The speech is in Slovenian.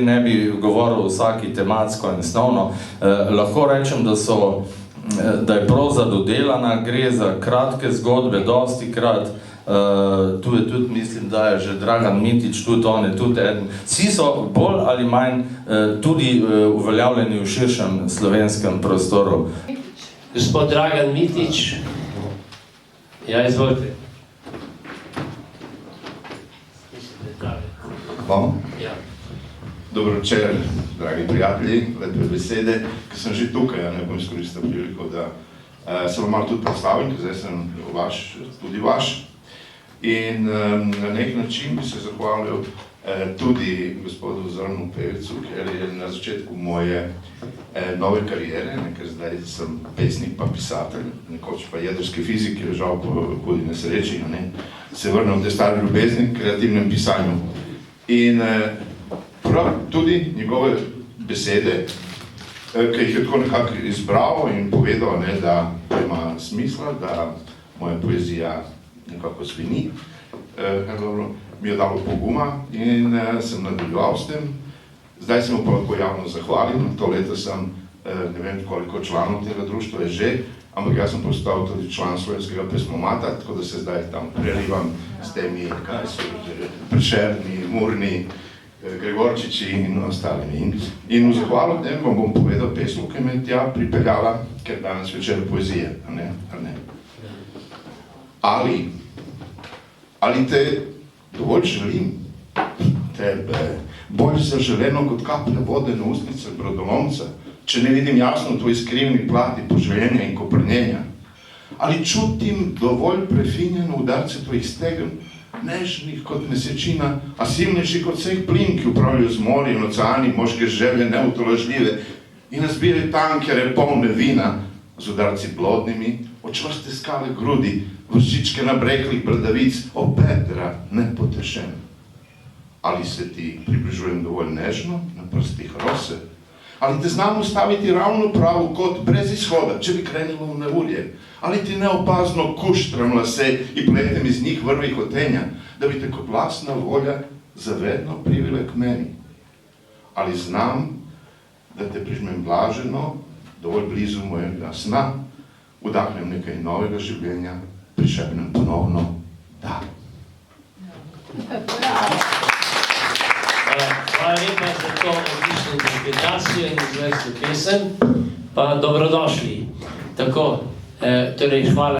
Ne bi govoril vsaki tematsko in snovno. Lahko rečem, da je proza dodelana, gre za kratke zgodbe, dosti krat. Tu je tudi, mislim, da je že Dragan Mitić, tudi on je tudi eden. Vsi so bolj ali manj tudi uveljavljeni v širšem slovenskem prostoru. Gospod Dragan Mitić, ja, izvolite. Bom? Ja. Dobro večer, dragi prijatelji, lepe besede, ki sem že tukaj, ne bom izkoristil priliko, da se vam malo tudi predstavim, ker zdaj sem tudi vaš. In na nek način bi se zahvalil tudi gospodu Zoranu Pevcu, ker je na začetku moje nove kariere, ker zdaj sem pesnik pa pisatelj, nekoč pa jedrski fizik, ki je žal po hudi nesreči, se vrnil v te stare ljubezni, kreativnem pisanju. In prav tudi njegove besede, ki jih je tako nekako izbral in povedal, da ima smisla, da moja poezija nekako zveni, mi je dalo poguma in sem nadaljeval s tem. Zdaj sem pa lahko javno zahvalim, to leto sem, ne vem koliko članov tega društva je že, ampak jaz sem postal tudi član Slovenskega pesmomata, tako da se zdaj tam prelivam s temi, kaj so, Prešerni, Murni, Gregorčiči in ostalimi. In v zahvalu tem vam bom povedal pesmo, ki me tja pripeljala, ker danes večer poezije, Ali te dovolj želim, tebe, bolj zaželeno kot kaplje vode na ustnice brodolomca, če ne vidim jasno tvoj skrivni plati poželjenja in koprnjenja? Ali čutim dovolj prefinjeno udarce tvojih stegen, nežnih kot mesečina, a silnejši kot vseh plin, ki upravljajo z morji in oceani, moške želje neutolažljive in nazbirajo tankere polne vina z udarci blodnimi, očvrste skale grudi, vršičke nabreklih bradavic, obedra nepotešen. Ali se ti približujem dovolj nežno, na prstih rose? Ali te znam ustaviti ravno pravu kot brez izhoda, če bi krenilo v neurje? Ali ti neopazno kuštram lase in pletem iz njih vrvi hotenja, da bi te kot lastna volja zavedno privile k meni? Ali znam, da te prižmem blaženo, dovolj blizu mojega sna, vdahnem nekaj novega življenja, prišepnem ponovno da. Hvala lepa za to odlično interpretacijo in izvrstno pesem, pa dobrodošli. Tako, torej hvala.